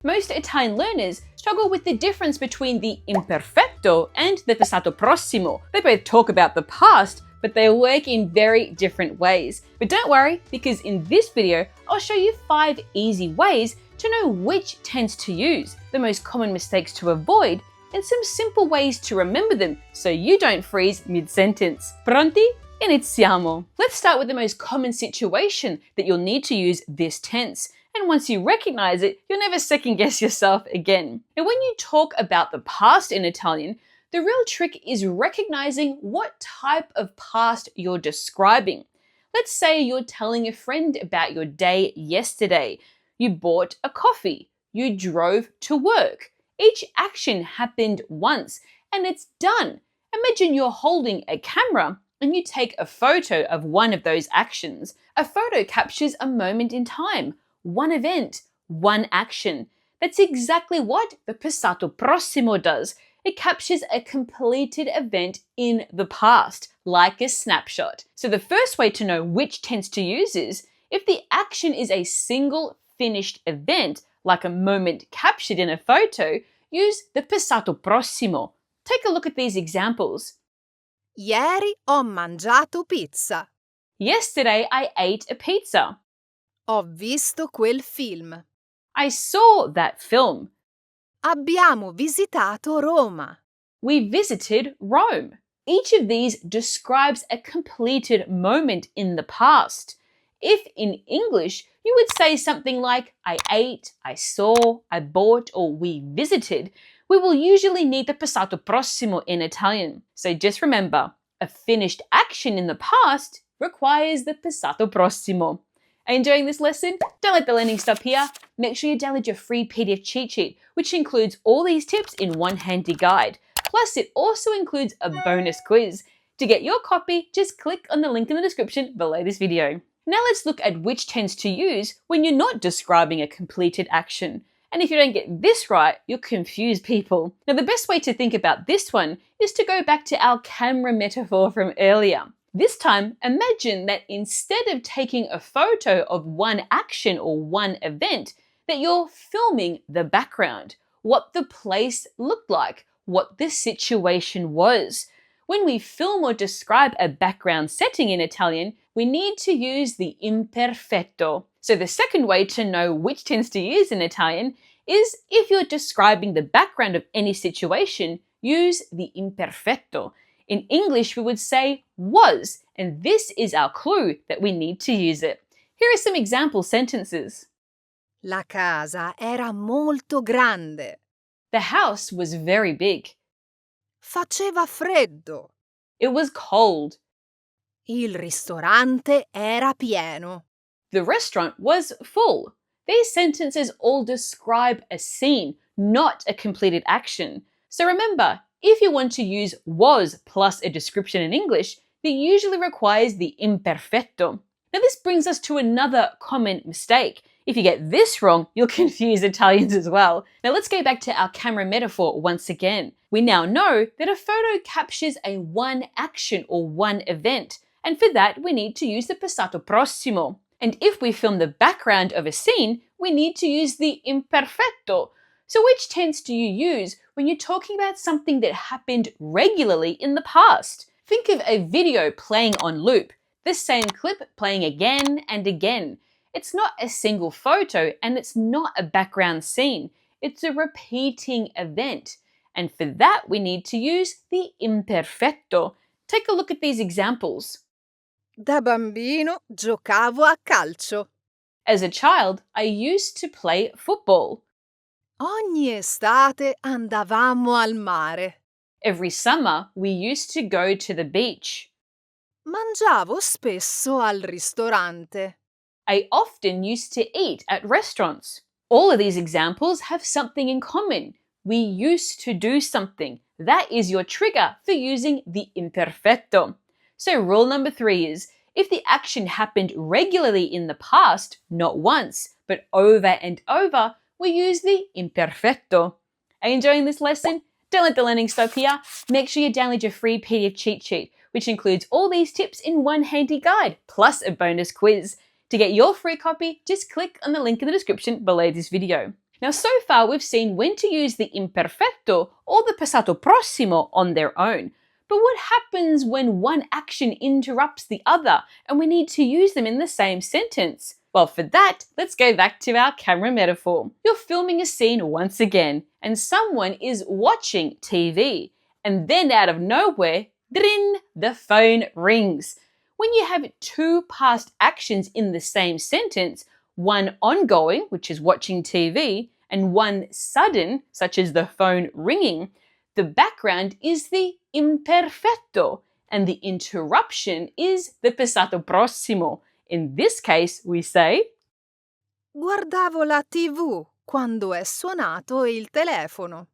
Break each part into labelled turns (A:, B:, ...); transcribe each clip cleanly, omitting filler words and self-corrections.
A: Most Italian learners struggle with the difference between the imperfetto and the passato prossimo. They both talk about the past, but they work in very different ways. But don't worry, because in this video, I'll show you 5 easy ways to know which tense to use, the most common mistakes to avoid, and some simple ways to remember them so you don't freeze mid-sentence. Pronti? Iniziamo! Let's start with the most common situation that you'll need to use this tense. And once you recognize it, you'll never second guess yourself again. And when you talk about the past in Italian, the real trick is recognizing what type of past you're describing. Let's say you're telling a friend about your day yesterday. You bought a coffee. You drove to work. Each action happened once and it's done. Imagine you're holding a camera and you take a photo of one of those actions. A photo captures a moment in time. One event, one action. That's exactly what the Passato Prossimo does. It captures a completed event in the past, like a snapshot. So the first way to know which tense to use is, if the action is a single finished event, like a moment captured in a photo, use the Passato Prossimo. Take a look at these examples.
B: Ieri ho mangiato pizza.
A: Yesterday I ate a pizza.
B: Ho visto quel film.
A: I saw that film.
B: Abbiamo visitato Roma.
A: We visited Rome. Each of these describes a completed moment in the past. If in English, you would say something like I ate, I saw, I bought, or we visited, we will usually need the Passato Prossimo in Italian. So just remember, a finished action in the past requires the Passato Prossimo. Enjoying this lesson? Don't let the learning stop here. Make sure you download your free PDF cheat sheet, which includes all these tips in one handy guide. Plus, it also includes a bonus quiz. To get your copy, just click on the link in the description below this video. Now let's look at which tense to use when you're not describing a completed action. And if you don't get this right, you'll confuse people. Now, the best way to think about this one is to go back to our camera metaphor from earlier. This time, imagine that instead of taking a photo of one action or one event, that you're filming the background, what the place looked like, what the situation was. When we film or describe a background setting in Italian, we need to use the imperfetto. So the second way to know which tense to use in Italian is, if you're describing the background of any situation, use the imperfetto. In English, we would say was, and this is our clue that we need to use it. Here are some example sentences.
B: La casa era molto grande.
A: The house was very big.
B: Faceva freddo.
A: It was cold.
B: Il ristorante era pieno.
A: The restaurant was full. These sentences all describe a scene, not a completed action. So remember, if you want to use was plus a description in English, it usually requires the imperfetto. Now this brings us to another common mistake. If you get this wrong, you'll confuse Italians as well. Now let's go back to our camera metaphor once again. We now know that a photo captures a one action or one event, and for that we need to use the Passato Prossimo. And if we film the background of a scene, we need to use the imperfetto. So which tense do you use when you're talking about something that happened regularly in the past? Think of a video playing on loop, the same clip playing again and again. It's not a single photo and it's not a background scene. It's a repeating event. And for that, we need to use the imperfetto. Take a look at these examples.
B: Da bambino giocavo a calcio.
A: As a child, I used to play football.
B: Ogni estate andavamo al mare.
A: Every summer, we used to go to the beach.
B: Mangiavo spesso al ristorante.
A: I often used to eat at restaurants. All of these examples have something in common. We used to do something. That is your trigger for using the imperfetto. So rule number 3 is, if the action happened regularly in the past, not once, but over and over, we use the imperfetto. Are you enjoying this lesson? Don't let the learning stop here. Make sure you download your free PDF cheat sheet, which includes all these tips in one handy guide, plus a bonus quiz. To get your free copy, just click on the link in the description below this video. Now, so far we've seen when to use the imperfetto or the passato prossimo on their own. But what happens when one action interrupts the other and we need to use them in the same sentence? Well, for that, let's go back to our camera metaphor. You're filming a scene once again, and someone is watching TV. And then out of nowhere, drin, the phone rings. When you have two past actions in the same sentence, one ongoing, which is watching TV, and one sudden, such as the phone ringing, the background is the imperfetto, and the interruption is the passato prossimo. In this case, we say
B: Guardavo la TV quando è suonato il telefono.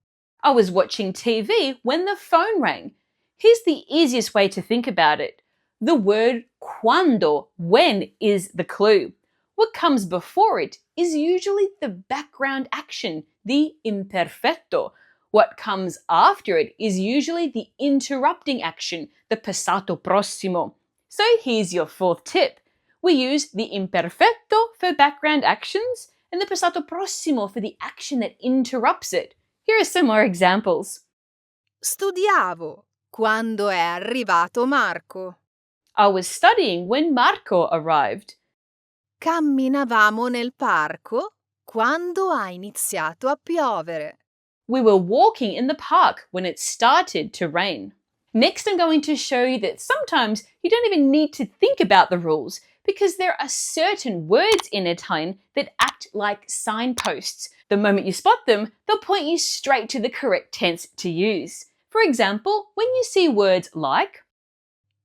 A: I was watching TV when the phone rang. Here's the easiest way to think about it. The word quando, when, is the clue. What comes before it is usually the background action, the imperfetto. What comes after it is usually the interrupting action, the passato prossimo. So here's your fourth tip. We use the imperfetto for background actions and the passato prossimo for the action that interrupts it. Here are some more examples.
B: Studiavo quando è arrivato Marco.
A: I was studying when Marco arrived.
B: Camminavamo nel parco quando ha iniziato a piovere.
A: We were walking in the park when it started to rain. Next, I'm going to show you that sometimes you don't even need to think about the rules because there are certain words in Italian that act like signposts. The moment you spot them, they'll point you straight to the correct tense to use. For example, when you see words like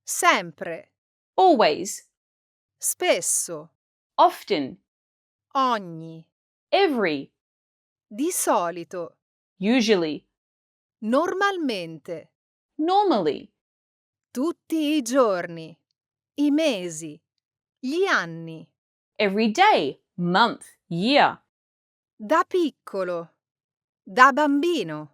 B: Sempre,
A: always,
B: spesso,
A: often,
B: ogni,
A: every,
B: di solito,
A: usually,
B: normalmente,
A: normally,
B: tutti i giorni, i mesi, gli anni,
A: every day, month, year,
B: da piccolo, da bambino.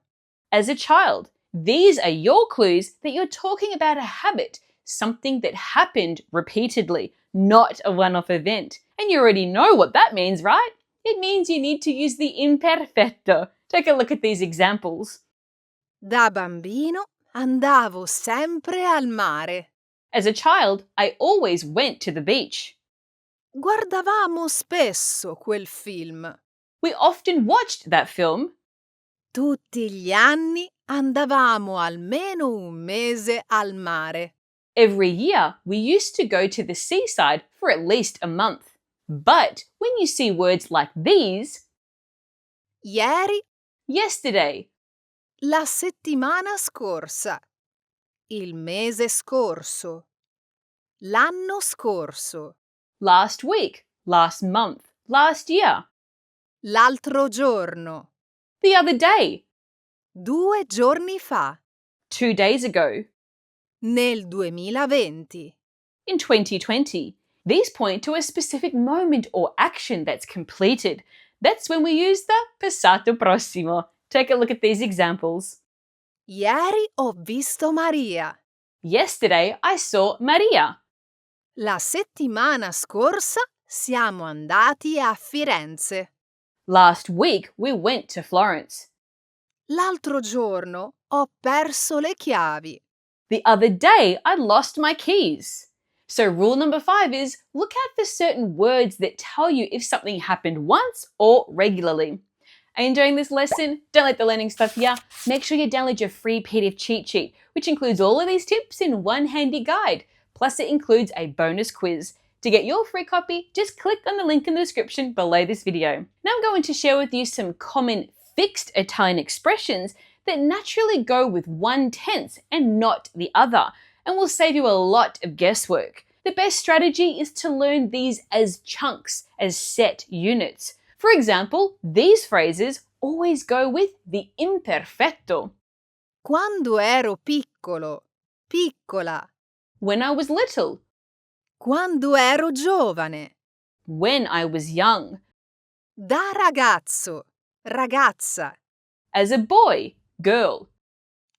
A: as a child. These are your clues that you're talking about a habit, something that happened repeatedly, not a one-off event. And you already know what that means, right? It means you need to use the imperfetto. Take a look at these examples.
B: Da bambino andavo sempre al mare.
A: As a child, I always went to the beach.
B: Guardavamo spesso quel film.
A: We often watched that film.
B: Tutti gli anni andavamo almeno un mese al mare.
A: Every year, we used to go to the seaside for at least a month. But when you see words like these,
B: Ieri,
A: yesterday,
B: la settimana scorsa, il mese scorso, l'anno scorso,
A: last week, last month, last year,
B: l'altro giorno,
A: the other day,
B: 2 giorni fa,
A: 2 days ago,
B: nel 2020.
A: in 2020. These point to a specific moment or action that's completed. That's when we use the passato prossimo. Take a look at these examples.
B: Ieri ho visto Maria.
A: Yesterday, I saw Maria.
B: La settimana scorsa siamo andati a Firenze.
A: Last week, we went to Florence.
B: L'altro giorno ho perso le chiavi.
A: The other day, I lost my keys. So rule number 5 is look out for certain words that tell you if something happened once or regularly. Are you enjoying this lesson? Don't let the learning stop here. Make sure you download your free PDF cheat sheet, which includes all of these tips in one handy guide. Plus it includes a bonus quiz. To get your free copy, just click on the link in the description below this video. Now I'm going to share with you some common fixed Italian expressions that naturally go with one tense and not the other, and will save you a lot of guesswork. The best strategy is to learn these as chunks, as set units. For example, these phrases always go with the imperfetto.
B: Quando ero piccolo, piccola.
A: When I was little,
B: Quando ero giovane.
A: when I was young,
B: Da ragazzo, ragazza.
A: as a boy, girl,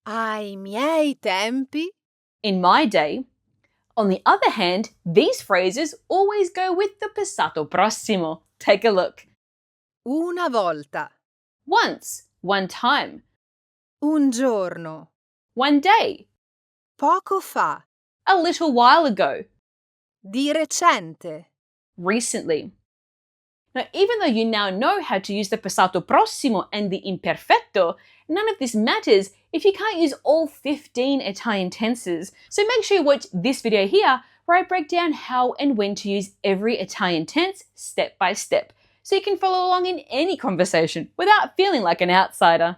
B: Ai miei tempi.
A: in my day. On the other hand, these phrases always go with the passato prossimo. Take a look.
B: Una volta.
A: Once, one time.
B: Un giorno.
A: One day.
B: Poco fa.
A: A little while ago.
B: Di recente.
A: Recently. Now, even though you now know how to use the passato prossimo and the imperfetto, none of this matters if you can't use all 15 Italian tenses. So make sure you watch this video here where I break down how and when to use every Italian tense step by step, so you can follow along in any conversation without feeling like an outsider.